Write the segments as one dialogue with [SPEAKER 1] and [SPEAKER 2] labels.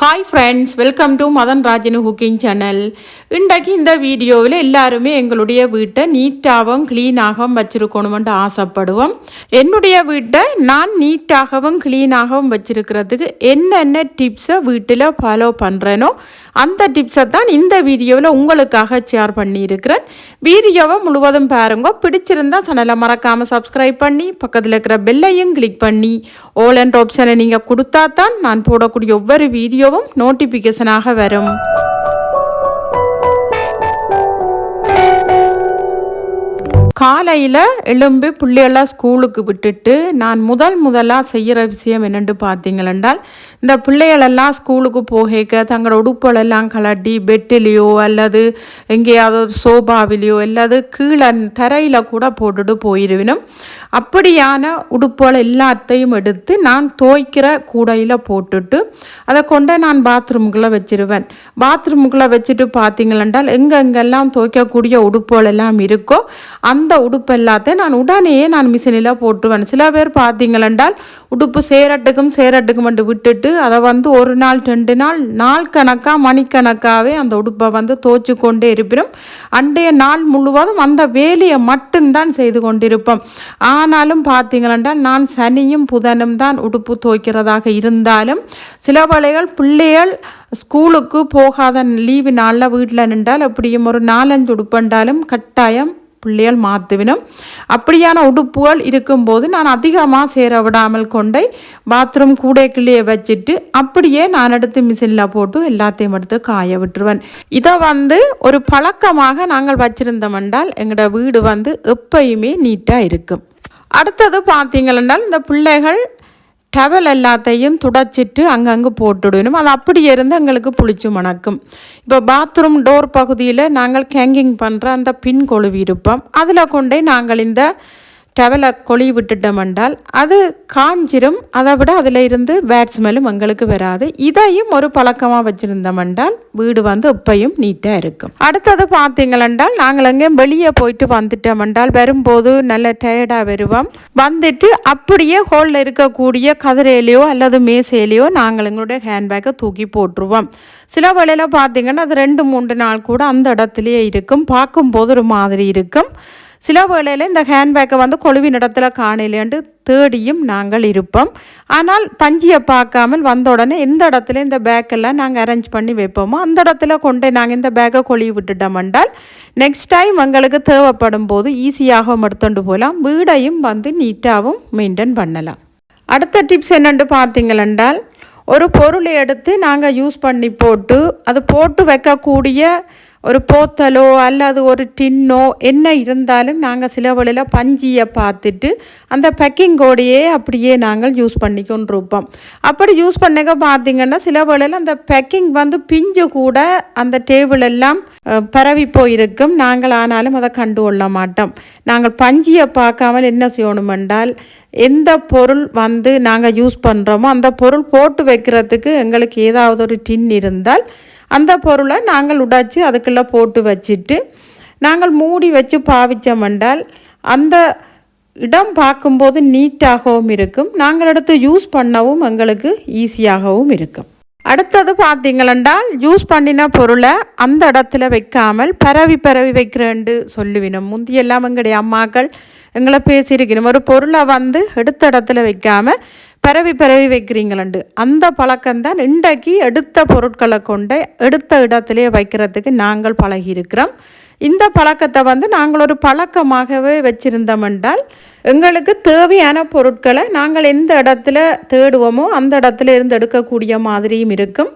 [SPEAKER 1] Hi friends, welcome to Madan ராஜினு cooking channel. இன்றைக்கு இந்த வீடியோவில் எல்லாருமே எங்களுடைய வீட்டை நீட்டாகவும் க்ளீனாகவும் வச்சுருக்கணுமென்று ஆசைப்படுவோம். என்னுடைய வீட்டை நான் நீட்டாகவும் க்ளீனாகவும் வச்சுருக்கிறதுக்கு என்னென்ன டிப்ஸை வீட்டில் ஃபாலோ பண்ணுறேனோ அந்த டிப்ஸை தான் இந்த வீடியோவில் உங்களுக்காக ஷேர் பண்ணியிருக்கிறேன். வீடியோவை முழுவதும் பாருங்க. பிடிச்சிருந்தா சேனலை மறக்காமல் சப்ஸ்கிரைப் பண்ணி பக்கத்தில் இருக்கிற பெல்லையும் கிளிக் பண்ணி ஆல் என்ற ஆப்ஷனை நீங்கள் கொடுத்தா தான் நான் போடக்கூடிய ஒவ்வொரு வீடியோவும் நோட்டிஃபிகேஷனாக வரும். காலையில் எழும்பி பிள்ளையெல்லாம் ஸ்கூலுக்கு விட்டுட்டு நான் முதலாக செய்கிற விஷயம் என்னென்று பார்த்தீங்களென்றால், இந்த பிள்ளைகளெல்லாம் ஸ்கூலுக்கு போக தங்களோட உடுப்புகளெல்லாம் கலட்டி பெட்டிலேயோ அல்லது எங்கேயாவது ஒரு சோபாவிலையோ அல்லது கீழே தரையில் கூட போட்டுட்டு போயிடுவினும். அப்படியான உடுப்புகள் எல்லாத்தையும் எடுத்து நான் துவைக்கிற கூடையில் போட்டுட்டு அதை கொண்டு நான் பாத்ரூமுக்குள்ளே வச்சிருவேன். பாத்ரூமுக்குள்ளே வச்சுட்டு பார்த்தீங்களென்றால் எங்கெங்கெல்லாம் துவைக்கக்கூடிய உடுப்புகள் எல்லாம் இருக்கோ அந்த உடுப்பு எல்லாத்தையும் நான் உடனே மிஷினில் போட்டுருவேன். சில பேர் பார்த்தீங்களென்றால் உடுப்பு சேரட்டுக்கும் விட்டுட்டு அதை ஒரு நாள் 2 நாள் நாள் கணக்காக மணிக்கணக்காகவே அந்த உடுப்பை துவைச்சு கொண்டே இருப்பினும் அன்றைய நாள் முழுவதும் அந்த வேலையை மட்டும்தான் செய்து கொண்டிருப்போம். ஆனாலும் பார்த்தீங்களா நான் சனியும் புதனும் தான் உடுப்பு துவைக்கிறதாக இருந்தாலும் சில வேளைகள் பிள்ளைகள் ஸ்கூலுக்கு போகாத லீவு நாளில் வீட்டில் நின்றால் அப்படியும் ஒரு 4-5 உடுப்புண்டாலும் கட்டாயம் பிள்ளைகள் மாற்றுவினும். அப்படியான உடுப்புகள் இருக்கும்போது நான் அதிகமாக சேர விடாமல் கொண்டை பாத்ரூம் கூடைக்குள்ளேயே வச்சுட்டு அப்படியே நான் எடுத்து மிஷினில் போட்டு எல்லாத்தையும் எடுத்து காய விட்டுருவேன். இதை ஒரு பழக்கமாக நாங்கள் வச்சிருந்தோம் என்றால் எங்களோட வீடு எப்பயுமே நீட்டாக இருக்கும். அடுத்தது பார்த்தீங்கன்னா இந்த பிள்ளைகள் டவல் எல்லாத்தையும் துடைச்சிட்டு அங்கங்கே போட்டுவிடணும். அது அப்படியே இருந்து எங்களுக்கு புளிச்சு மணக்கும். இப்போ பாத்ரூம் டோர் பகுதியில் நாங்கள் கேங்கிங் பண்ணுற அந்த பின் கொழுவி இருப்போம். அதில் கொண்டே நாங்கள் இந்த டவலை கொழுவி விட்டுட்டோம் என்றால் அது காஞ்சிரும். அதை விட அதில் இருந்து பேட் ஸ்மெல்லும் எங்களுக்கு வராது. இதையும் ஒரு பழக்கமாக வச்சுருந்தோம் என்றால் வீடு எப்பயும் நீட்டாக இருக்கும். அடுத்தது பார்த்தீங்களென்றால் நாங்கள் எங்கேயும் வெளியே போயிட்டு வந்துட்டோம் என்றால் வரும்போது நல்ல டயர்டாக வருவோம். வந்துட்டு அப்படியே ஹோலில் இருக்கக்கூடிய கதிரையிலையோ அல்லது மேசையிலையோ நாங்கள் எங்களுடைய ஹேண்ட்பேக்கை தூக்கி போட்டுருவோம். சில வேளையில் பார்த்தீங்கன்னா அது 2-3 நாள் கூட அந்த இடத்துலையே இருக்கும். பார்க்கும்போது ஒரு மாதிரி இருக்கும். சில வேளையில் இந்த ஹேண்ட்பேக்கை கொழுவின் இடத்துல காணலைன்ட்டு தேடியும் நாங்கள் இருப்போம். ஆனால் பஞ்சியை பார்க்காமல் வந்த உடனே எந்த இடத்துல இந்த பேக்கெல்லாம் நாங்கள் அரேஞ்ச் பண்ணி வைப்போமோ அந்த இடத்துல கொண்டு நாங்கள் இந்த பேக்கை கொழுவி விட்டுட்டோம் என்றால் நெக்ஸ்ட் டைம் எங்களுக்கு தேவைப்படும் போது ஈஸியாகவும் எடுத்துட்டு போகலாம். வீடையும் நீட்டாகவும் மெயின்டைன் பண்ணலாம். அடுத்த டிப்ஸ் என்னென்று பார்த்தீங்களென்றால் ஒரு பொருளை எடுத்து நாங்கள் யூஸ் பண்ணி போட்டு அது போட்டு வைக்கக்கூடிய ஒரு போத்தலோ அல்லது ஒரு டின்னோ என்ன இருந்தாலும் நாங்கள் சில வேளையில் பஞ்சியை பார்த்துட்டு அந்த பேக்கிங்கோடையே அப்படியே நாங்கள் யூஸ் பண்ணிக்கொண்டிருப்போம். அப்படி யூஸ் பண்ணிக்க பார்த்தீங்கன்னா சில வேளையில் அந்த பேக்கிங் பிஞ்சு கூட அந்த டேபிள் எல்லாம் பரவி போயிருக்கும். நாங்கள் ஆனாலும் அதை கண்டு கொள்ள மாட்டோம். நாங்கள் பஞ்சியை பார்க்காமல் என்ன செய்யணும் என்றால் எந்த பொருள் நாங்கள் யூஸ் பண்ணுறோமோ அந்த பொருள் போட்டு வைக்கிறதுக்கு எங்களுக்கு ஏதாவது ஒரு டின் இருந்தால் அந்த பொருளை நாங்கள் உடைச்சி அதுக்குள்ளே போட்டு வச்சுட்டு நாங்கள் மூடி வச்சு பாவிச்சோம் என்றால் அந்த இடம் பார்க்கும்போது நீட்டாகவும் இருக்கும். நாங்கள் எடுத்து யூஸ் பண்ணவும் எங்களுக்கு ஈஸியாகவும் இருக்கும். அடுத்தது பார்த்தீங்களென்றால் யூஸ் பண்ணின பொருளை அந்த இடத்துல வைக்காமல் பரவி வைக்கிறேன்னு சொல்லுவினோம். முந்தியெல்லாம் எங்களுடைய அம்மாக்கள் எங்களை பேசியிருக்கணும். ஒரு பொருளை எடுத்த இடத்துல வைக்காமல் பரவி வைக்கிறீங்களண்டு. அந்த பழக்கம்தான் இன்றைக்கு எடுத்த பொருட்களை கொண்டு எடுத்த இடத்துலையே வைக்கிறதுக்கு நாங்கள் பழகியிருக்கிறோம். இந்த பழக்கத்தை நாங்கள் ஒரு பழக்கமாகவே வச்சிருந்தோம் என்றால் எங்களுக்கு தேவையான பொருட்களை நாங்கள் எந்த இடத்துல தேடுவோமோ அந்த இடத்துல இருந்து எடுக்கக்கூடிய மாதிரியும் இருக்கும்.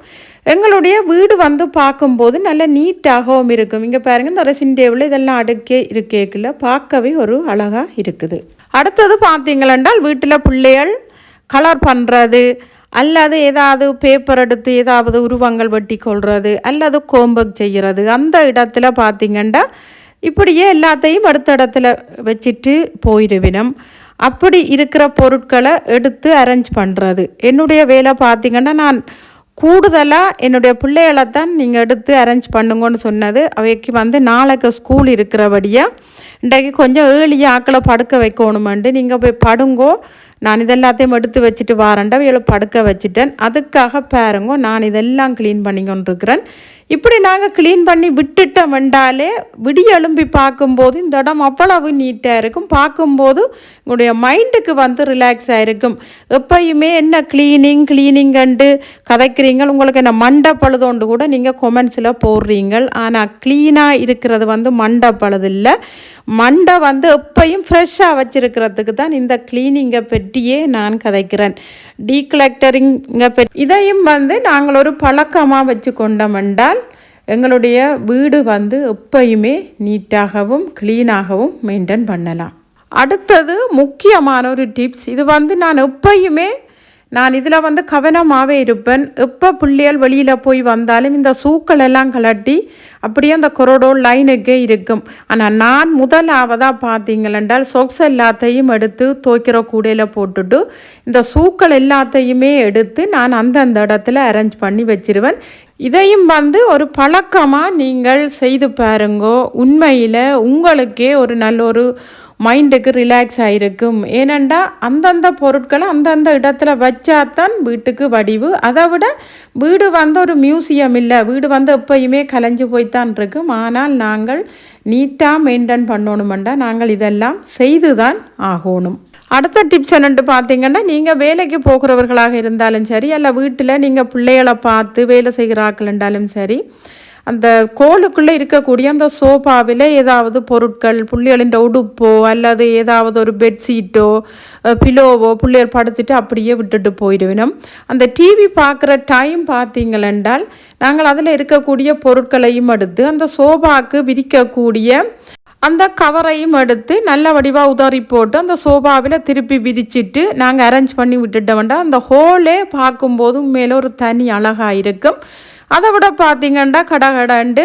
[SPEAKER 1] எங்களுடைய வீடு பார்க்கும்போது நல்ல நீட்டாகவும் இருக்கும். இங்கே பாருங்கள், இந்த ரெசின் டேபிள் இதெல்லாம் அடுக்கே இருக்கேக்கில் பார்க்கவே ஒரு அழகாக இருக்குது. அடுத்தது பார்த்தீங்களென்றால் வீட்டில் பிள்ளைகள் கலர் பண்ணுறது அல்லது ஏதாவது பேப்பர் எடுத்து ஏதாவது உருவங்கள் வெட்டி கொள்வது அல்லது கோம்பக் செய்கிறது அந்த இடத்துல பார்த்திங்கன்னா இப்படியே எல்லாத்தையும் அடுத்த இடத்துல வச்சுட்டு போயிடுவினம். அப்படி இருக்கிற பொருட்களை எடுத்து அரேஞ்ச் பண்ணுறது என்னுடைய வேலை. பார்த்திங்கன்னா நான் கூடுதலாக என்னுடைய பிள்ளைகளை தான் நீங்கள் எடுத்து அரேஞ்ச் பண்ணுங்கன்னு சொன்னது. அவைக்கு நாளைக்கு ஸ்கூல் இருக்கிறபடியாக இன்றைக்கு கொஞ்சம் ஏர்லியாக ஆக்களை படுக்க வைக்கணுமெண்டு நீங்கள் போய் படுங்கோ, நான் இதெல்லாத்தையும் எடுத்து வச்சுட்டு வாரண்டா இவளை படுக்க வச்சுட்டேன். அதுக்காக பாருங்க நான் இதெல்லாம் க்ளீன் பண்ணி கொண்டிருக்கிறேன். இப்படி நாங்கள் க்ளீன் பண்ணி விட்டுட்டோம் என்றாலே விடிய எழும்பி பார்க்கும்போது இந்த இடம் அவ்வளவு நீட்டாக இருக்கும். பார்க்கும்போது உங்களுடைய மைண்டுக்கு வந்து ரிலாக்ஸ் ஆகிருக்கும். எப்பயுமே என்ன க்ளீனிங் கண்டு கதைக்கிறீங்க, உங்களுக்கு என்ன மண்டை பழுதோண்டு கூட நீங்கள் கொமெண்ட்ஸில் போடுறீங்க. ஆனால் க்ளீனாக இருக்கிறது வந்து மண்டை பழுது இல்லை, மண்டை வந்து எப்பையும் ஃப்ரெஷ்ஷாக வச்சுருக்கிறதுக்கு தான் இந்த க்ளீனிங்கை பற்றியே நான் கதைக்கிறேன். டீக்ளக்டரிங்கை பற்றி இதையும் வந்து நாங்கள் ஒரு பழக்கமாக வச்சு கொண்டோம் என்றால் எங்களுடைய வீடு வந்து எப்பயுமே நீட்டாகவும் க்ளீனாகவும் மெயின்டைன் பண்ணலாம். அடுத்தது முக்கியமான ஒரு டிப்ஸ், இது வந்து நான் எப்பயுமே இதில் வந்து கவனமாகவே இருப்பேன். எப்போ பிள்ளைகள் வெளியில் போய் வந்தாலும் இந்த சூக்கள் எல்லாம் கலட்டி அப்படியே அந்த கொரோடோர் லைனுக்கே இருக்கும். ஆனால் நான் முதலாவதாக பார்த்தீங்களென்றால் சொக்ஸ் எல்லாத்தையும் எடுத்து துவைக்கிற கூடையில் போட்டுட்டு இந்த சூக்கள் எல்லாத்தையுமே எடுத்து நான் அந்தந்த இடத்துல அரேஞ்ச் பண்ணி வச்சிருவேன். இதையும் வந்து ஒரு பழக்கமாக நீங்கள் செய்து பாருங்கோ. உண்மையில் உங்களுக்கே ஒரு நல்ல ஒரு மைண்டுக்கு ரிலாக்ஸ் ஆகிருக்கும். ஏனெண்டா அந்தந்த பொருட்களை அந்தந்த இடத்துல வச்சாதான் வீட்டுக்கு வடிவு. அதை விட வீடு வந்து ஒரு மியூசியம் இல்லை, வீடு வந்து எப்பயுமே கலைஞ்சு போய்த்தான் இருக்கும். ஆனால் நாங்கள் நீட்டாக மெயின்டைன் பண்ணணுமெண்டா நாங்கள் இதெல்லாம் செய்து தான் ஆகணும். அடுத்த டிப்ஸ் என்னென்று பார்த்தீங்கன்னா, நீங்கள் வேலைக்கு போகிறவர்களாக இருந்தாலும் சரி, அல்ல வீட்டில் நீங்கள் பிள்ளைகளை பார்த்து வேலை செய்கிறார்கள் என்றாலும் சரி, அந்த கோலுக்குள்ளே இருக்கக்கூடிய அந்த சோஃபாவில் ஏதாவது பொருட்கள் பிள்ளைகளின் உடுப்போ அல்லது ஏதாவது ஒரு பெட்ஷீட்டோ பிலோவோ பிள்ளைகள் படுத்துட்டு அப்படியே விட்டுட்டு போயிடுவேணும். அந்த டிவி பார்க்குற டைம் பார்த்தீங்களென்றால் நாங்கள் அதில் இருக்கக்கூடிய பொருட்களையும் எடுத்து அந்த சோஃபாவுக்கு விரிக்கக்கூடிய அந்த கவரையும் எடுத்து நல்ல வடிவாக உதறி போட்டு அந்த சோஃபாவில் திருப்பி விரிச்சிட்டு நாங்கள் அரேஞ்ச் பண்ணி விட்டுட்ட வேண்டாம். அந்த ஹோலே பார்க்கும்போதும் மேலே ஒரு தனி அழகாக இருக்கும். அதை விட பார்த்திங்கன்னா கடகடண்டு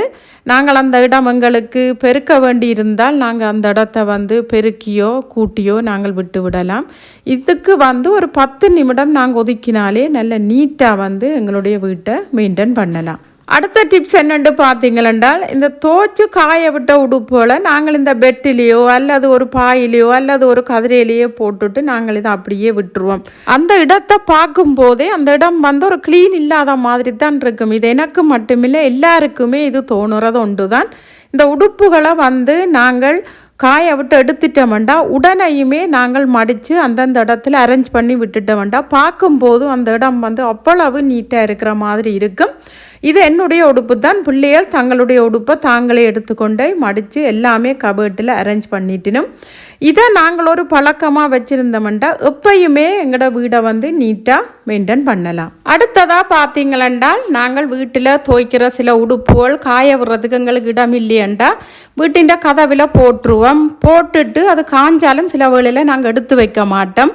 [SPEAKER 1] நாங்கள் அந்த இடம் எங்களுக்கு பெருக்க வேண்டி இருந்தால் நாங்கள் அந்த இடத்த வந்து பெருக்கியோ கூட்டியோ நாங்கள் விட்டு விடலாம். இதுக்கு வந்து ஒரு 10 நிமிடம் நாங்கள் ஒதுக்கினாலே நல்ல நீட்டாக வந்து எங்களுடைய வீட்டை மெயின்டைன் பண்ணலாம். அடுத்த டிப்ஸ் என்னென்று பார்த்தீங்களென்றால், இந்த தோச்சு காய விட்ட உடுப்புகளை நாங்கள் இந்த பெட்டிலேயோ அல்லது ஒரு பாயிலையோ அல்லது ஒரு கதிரையிலேயோ போட்டுட்டு நாங்கள் இதை அப்படியே விட்டுருவோம். அந்த இடத்தை பார்க்கும்போதே அந்த இடம் வந்து ஒரு க்ளீன் இல்லாத மாதிரி தான் இருக்கும். இது எனக்கு மட்டுமில்லை, எல்லாருக்குமே இது தோணுறது ஒன்று தான். இந்த உடுப்புகளை வந்து நாங்கள் காய விட்டு எடுத்துட்டோம்டா உடனேயுமே நாங்கள் மடித்து அந்தந்த இடத்துல அரேஞ்ச் பண்ணி விட்டுட்டோம்டா பார்க்கும்போது அந்த இடம் வந்து அவ்வளவு நீட்டாக இருக்கிற மாதிரி இருக்கும். இது என்னுடைய உடுப்பு தான். பிள்ளைகள் தங்களுடைய உடுப்பை தாங்களே எடுத்துக்கொண்டே மடித்து எல்லாமே கபர்ட்டில் அரேஞ்ச் பண்ணிட்டினோம். இதை நாங்கள் ஒரு பழக்கமாக வச்சுருந்தோம்டா எப்பயுமே எங்களோட வீடை வந்து நீட்டாக மெயின்டைன் பண்ணலாம். அடுத்ததாக பார்த்தீங்களென்றால் நாங்கள் வீட்டில் துவைக்கிற சில உடுப்புகள் காய விடுறதுக்கு எங்களுக்கு இடம் இல்லையண்டா வீட்டின் கதவில் போட்டுருவோம். போட்டுட்டு அது காஞ்சாலும் சில வேளையில் நாங்கள் எடுத்து வைக்க மாட்டோம்.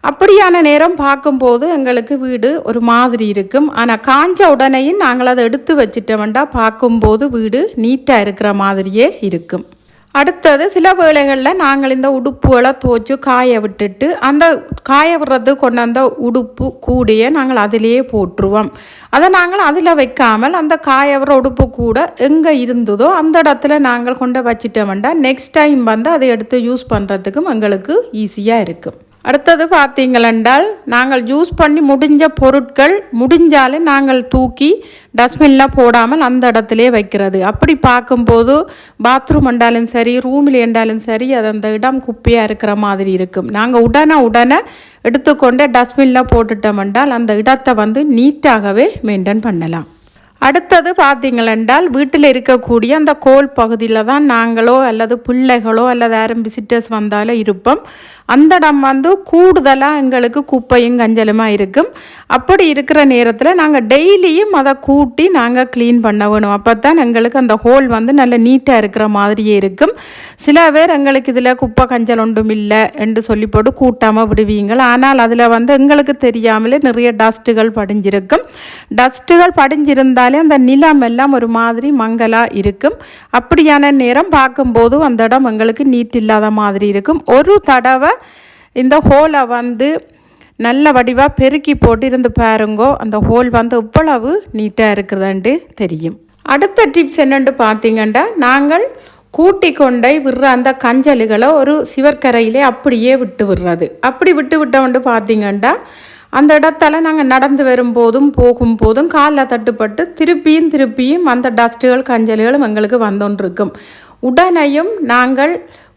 [SPEAKER 1] அப்படியான நேரம் பார்க்கும்போது எங்களுக்கு வீடு ஒரு மாதிரி இருக்கும். ஆனால் காஞ்ச உடனேயும் நாங்கள் அதை எடுத்து வச்சுட்டோம்டா பார்க்கும்போது வீடு நீட்டாக இருக்கிற மாதிரியே இருக்கும். அடுத்தது சில வேளைகளில் நாங்கள் இந்த உடுப்புகளை துவைச்சி காய விட்டுட்டு அந்த காய விடுறது கொண்டு அந்த உடுப்பு கூடையை நாங்கள் அதிலேயே போட்டுருவோம். அதை நாங்கள் அதில் வைக்காமல் அந்த காய விடுற உடுப்பு கூட எங்கே இருந்ததோ அந்த இடத்துல நாங்கள் கொண்டு வச்சிட்டோம்டா நெக்ஸ்ட் டைம் வந்து அதை எடுத்து யூஸ் பண்ணுறதுக்கும் எங்களுக்கு ஈஸியாக இருக்கும். அடுத்தது பார்த்தீங்களென்றால் நாங்கள் யூஸ் பண்ணி முடிஞ்ச பொருட்கள் முடிஞ்சாலே நாங்கள் தூக்கி டஸ்ட்பினில் போடாமல் அந்த இடத்துலே வைக்கிறது. அப்படி பார்க்கும்போது பாத்ரூம் என்றாலும் சரி ரூமில் என்றாலும் சரி அது அந்த இடம் குப்பையாக இருக்கிற மாதிரி இருக்கும். நாங்கள் உடனே எடுத்துக்கொண்டு டஸ்ட்பினில் போட்டுட்டோம்னால் அந்த இடத்தை வந்து நீட்டாகவே மெயின்டைன் பண்ணலாம். அடுத்தது பார்த்தீங்களென்றால் வீட்டில் இருக்கக்கூடிய அந்த கோல் பகுதியில் தான் நாங்களோ அல்லது பிள்ளைகளோ அல்லது யாரும் விசிட்டர்ஸ் வந்தாலும் இருப்போம். அந்த இடம் வந்து கூடுதலாக எங்களுக்கு குப்பையும் கஞ்சலுமாக இருக்கும். அப்படி இருக்கிற நேரத்தில் நாங்கள் டெய்லியும் அதை கூட்டி நாங்கள் க்ளீன் பண்ண வேணும். அப்போ தான் எங்களுக்கு அந்த ஹோல் வந்து நல்ல நீட்டாக இருக்கிற மாதிரியே இருக்கும். சில பேர் எங்களுக்கு இதில் குப்பை கஞ்சல் ஒன்றும் இல்லை என்று சொல்லி போட்டு கூட்டாமல் விடுவீங்கள். ஆனால் அதில் வந்து எங்களுக்கு தெரியாமலே நிறைய டஸ்ட்டுகள் படிஞ்சிருக்கும். டஸ்ட்டுகள் படிஞ்சிருந்தாலே அந்த நிலம் எல்லாம் ஒரு மாதிரி மங்கலாக இருக்கும். அப்படியான நேரம் பார்க்கும்போது அந்த இடம் எங்களுக்கு நீட் இல்லாத மாதிரி இருக்கும். ஒரு தடவை இந்த ஹோலை வந்து நல்ல வடிவாக பெருக்கி போட்டு இருந்து பாருங்கோ, அந்த ஹோல் வந்து இவ்வளவு நீட்டாக இருக்குதுன்ட்டு தெரியும். அடுத்த டிப்ஸ் என்னென்று பார்த்தீங்கன்னா நாங்கள் கூட்டி கொண்டை விடுற அந்த கஞ்சல்களை ஒரு சிவர்கரையிலே அப்படியே விட்டு விடுறது. அப்படி விட்டு விட்டோம்னு பார்த்தீங்கன்னா அந்த இடத்துல நாங்கள் நடந்து வரும்போதும் போகும்போதும் காலில் தட்டுப்பட்டு திருப்பியும் அந்த டஸ்ட்டுகள் கஞ்சல்களும் எங்களுக்கு வந்தோன்றிருக்கும். உடனேயும் நாங்கள்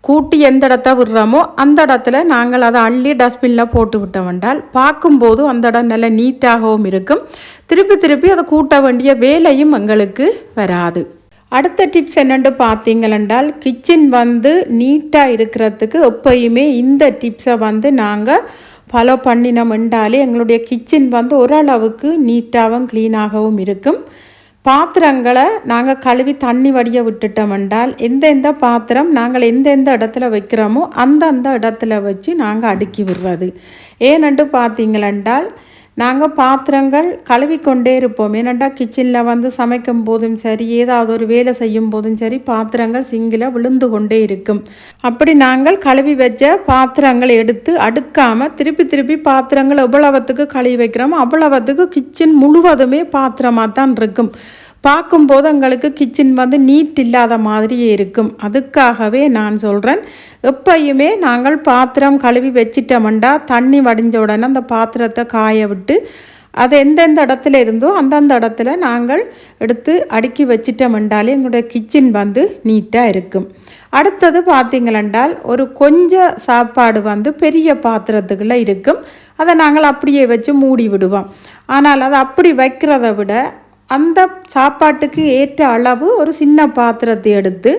[SPEAKER 1] கூட்டி எந்த இடத்த விடுறோமோ அந்த இடத்துல நாங்கள் அதை அள்ளி டஸ்ட்பினில் போட்டு விட்டோம் என்றால் பார்க்கும்போது அந்த இடம் நல்லா நீட்டாகவும் இருக்கும். திருப்பி அதை கூட்ட வேண்டிய வேலையும் எங்களுக்கு வராது. அடுத்த டிப்ஸ் என்னென்று பார்த்தீங்களென்றால் கிச்சன் நீட்டாக இருக்கிறதுக்கு எப்பயுமே இந்த டிப்ஸை நாங்கள் ஃபாலோ பண்ணினோம் என்றாலே எங்களுடைய கிச்சன் ஓரளவுக்கு நீட்டாகவும் க்ளீனாகவும் இருக்கும். பாத்திரங்களை நாங்கள் கழுவி தண்ணி வடிய விட்டுட்டோம் என்றால் எந்த பாத்திரம் நாங்கள் எந்த இடத்துல வைக்கிறோமோ அந்த இடத்துல வச்சு நாங்கள் அடுக்கி விடுறது. ஏனென்று பார்த்தீங்களென்றால் நாங்கள் பாத்திரங்கள் கழுவிக்கொண்டே இருப்போம். ஏனெண்டா கிச்சனில் சமைக்கும் போதும் சரி, ஏதாவது ஒரு வேலை செய்யும் போதும் சரி, பாத்திரங்கள் சிங்கில் விழுந்து கொண்டே இருக்கும். அப்படி நாங்கள் கழுவி வச்ச பாத்திரங்களை எடுத்து அடுக்காமல் திருப்பி பாத்திரங்கள் எவ்வளவுத்துக்கு கழுவி வைக்கிறோமோ அவ்வளவுத்துக்கு கிச்சன் முழுவதுமே பாத்திரமாக தான் இருக்கும். பார்க்கும்போது எங்களுக்கு கிச்சன் நீட் இல்லாத மாதிரியே இருக்கும். அதுக்காகவே நான் சொல்கிறேன், எப்பயுமே நாங்கள் பாத்திரம் கழுவி வச்சிட்டோம்டா தண்ணி வடிஞ்ச உடனே அந்த பாத்திரத்தை காய விட்டு அது எந்தெந்த இடத்துல இருந்தோ அந்தந்த இடத்துல நாங்கள் எடுத்து அடுக்கி வச்சிட்டோம்ண்டாலே எங்களுடைய கிச்சன் நீட்டாக இருக்கும். அடுத்தது பார்த்தீங்களென்றால் ஒரு கொஞ்சம் சாப்பாடு பெரிய பாத்திரத்துக்குள்ளே இருக்கும். அதை நாங்கள் அப்படியே வச்சு மூடி விடுவோம். ஆனால் அதை அப்படி வைக்கிறத விட அந்த சாப்பாட்டுக்கு ஏற்ற அளவு ஒரு சின்ன பாத்திரத்தை எடுத்து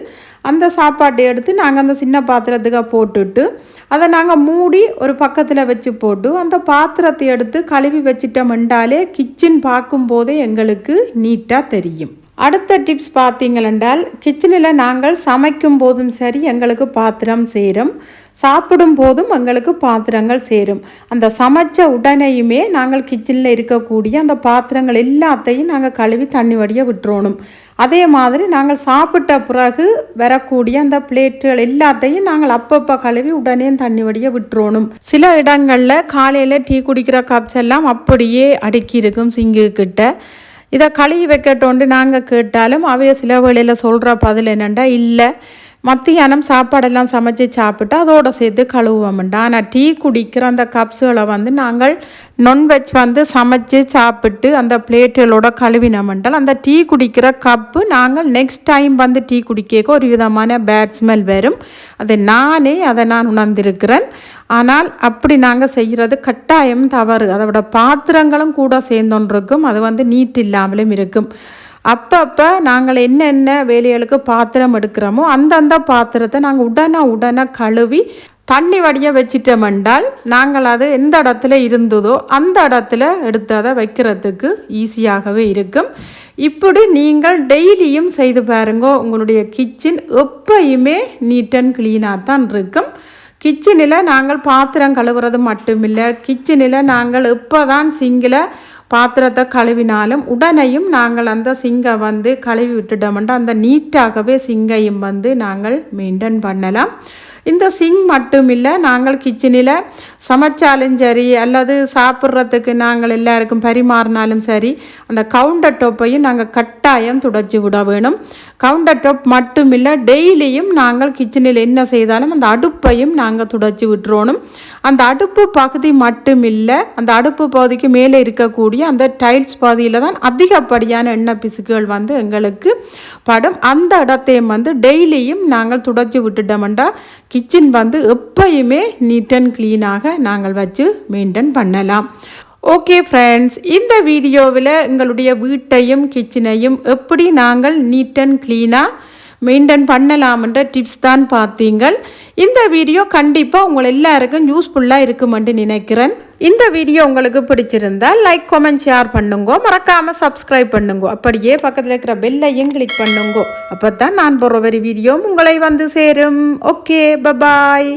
[SPEAKER 1] அந்த சாப்பாட்டை எடுத்து நாங்கள் அந்த சின்ன பாத்திரத்துக்கு போட்டுட்டு அதை நாங்கள் மூடி ஒரு பக்கத்தில் வச்சு போட்டு அந்த பாத்திரத்தை எடுத்து கழுவி வச்சிட்டோம்ண்டாலே கிச்சன் பார்க்கும்போதே எங்களுக்கு நீட்டாக தெரியும். அடுத்த டிப்ஸ் பார்த்தீங்களென்றால் கிச்சனில் நாங்கள் சமைக்கும் போதும் சரி எங்களுக்கு பாத்திரம் சேரும், சாப்பிடும் போதும் எங்களுக்கு பாத்திரங்கள் சேரும். அந்த சமைச்ச உடனேயுமே நாங்கள் கிச்சனில் இருக்கக்கூடிய அந்த பாத்திரங்கள் எல்லாத்தையும் நாங்கள் கழுவி தண்ணி வடிய விட்டுறணும். அதே மாதிரி நாங்கள் சாப்பிட்ட பிறகு வரக்கூடிய அந்த பிளேட்டுகள் எல்லாத்தையும் நாங்கள் அப்பப்போ கழுவி உடனே தண்ணி வடிய விட்டுறணும். சில இடங்களில் காலையில் டீ குடிக்கிற கப்ஸ் எல்லாம் அப்படியே அடுக்கி இருக்கும் சிங்கு கிட்ட. இதை கழுவி வைக்கட்டோண்டு நாங்கள் கேட்டாலும் அவைய சில வேளையில் சொல்கிற பதில் என்னென்னா, இல்லை மத்தியானம் சாப்பாடெல்லாம் சமைச்சு சாப்பிட்டு அதோடு சேர்த்து கழுவுவோம்ண்டா. ஆனால் டீ குடிக்கிற அந்த கப்ஸுகளை நாங்கள் நான்வெஜ் சமைச்சு சாப்பிட்டு அந்த பிளேட்டுகளோட கழுவினோம்ண்டால் அந்த டீ குடிக்கிற கப்பு நாங்கள் நெக்ஸ்ட் டைம் டீ குடிக்க ஒரு விதமான பேட் ஸ்மெல் வரும். அதை நான் உணர்ந்திருக்கிறேன். ஆனால் அப்படி நாங்கள் செய்கிறது கட்டாயம் தவறு. அதோட பாத்திரங்களும் கூட சேர்ந்தொன்றிருக்கும், அது நீட் இல்லாமலும் இருக்கும். அப்பப்போ நாங்கள் என்னென்ன வேலைகளுக்கு பாத்திரம் எடுக்கிறோமோ அந்த பாத்திரத்தை நாங்கள் உடனே கழுவி தண்ணி வடிய வச்சிட்டோம்ண்டால் நாங்கள் அது எந்த இடத்துல இருந்ததோ அந்த இடத்துல எடுத்து அதை வைக்கிறதுக்கு ஈஸியாகவே இருக்கும். இப்படி நீங்கள் டெய்லியும் செய்து பாருங்க, உங்களுடைய கிச்சன் எப்பயுமே நீட் அண்ட் க்ளீனாக தான் இருக்கும். கிச்சனில் நாங்கள் பாத்திரம் கழுவுறது மட்டுமில்லை, கிச்சனில் நாங்கள் எப்போ தான் சிங்கில் பாத்திரத்தை கழுவினாலும் உடனேயும் நாங்கள் அந்த சிங்கை கழுவி விட்டுட்டோம்னா அந்த நீட்டாகவே சிங்கையும் நாங்கள் மெயின்டைன் பண்ணலாம். இந்த சிங் மட்டும் இல்லை, நாங்கள் கிச்சனில் சமைச்சாலும் சரி அல்லது சாப்பிட்றதுக்கு நாங்கள் எல்லாருக்கும் பரிமாறினாலும் சரி அந்த கவுண்டர் டாப்பையும் நாங்கள் கட்டாயம் துடைச்சி விட வேணும். கவுண்டர் டாப் மட்டும் இல்லை, டெய்லியும் நாங்கள் கிச்சனில் என்ன செய்தாலும் அந்த அடுப்பையும் நாங்கள் துடைச்சி விட்டுறணும். அந்த அடுப்பு பகுதி மட்டும் இல்லை, அந்த அடுப்பு பகுதிக்கு மேலே இருக்கக்கூடிய அந்த டைல்ஸ் பகுதியில் தான் அதிகப்படியான எண்ணெய் பிசுக்குகள் எங்களுக்கு படும். அந்த இடத்தையும் டெய்லியும் நாங்கள் துடைச்சி விட்டுட்டோம்டா கிச்சன் எப்பயுமே நீட் அண்ட் க்ளீனாக நாங்கள் வச்சு மெயின்டைன் பண்ணலாம். ஓகே ஃப்ரெண்ட்ஸ், இந்த வீடியோவில் எங்களுடைய வீட்டையும் கிச்சனையும் எப்படி நாங்கள் நீட் அண்ட் க்ளீனாக மெயின்டைன் பண்ணலாம்ன்ற டிப்ஸ் தான் பார்த்தீங்கள். இந்த வீடியோ கண்டிப்பாக உங்கள் எல்லாருக்கும் யூஸ்ஃபுல்லாக இருக்குமென்று நினைக்கிறேன். இந்த வீடியோ உங்களுக்கு பிடிச்சிருந்தால் லைக், கமெண்ட், ஷேர் பண்ணுங்க. மறக்காமல் சப்ஸ்கிரைப் பண்ணுங்க. அப்படியே பக்கத்தில் இருக்கிற பெல்லையும் கிளிக் பண்ணுங்க. அப்போ தான் நான் போகிற ஒரு வீடியோ உங்களை சேரும். Okay, bye bye.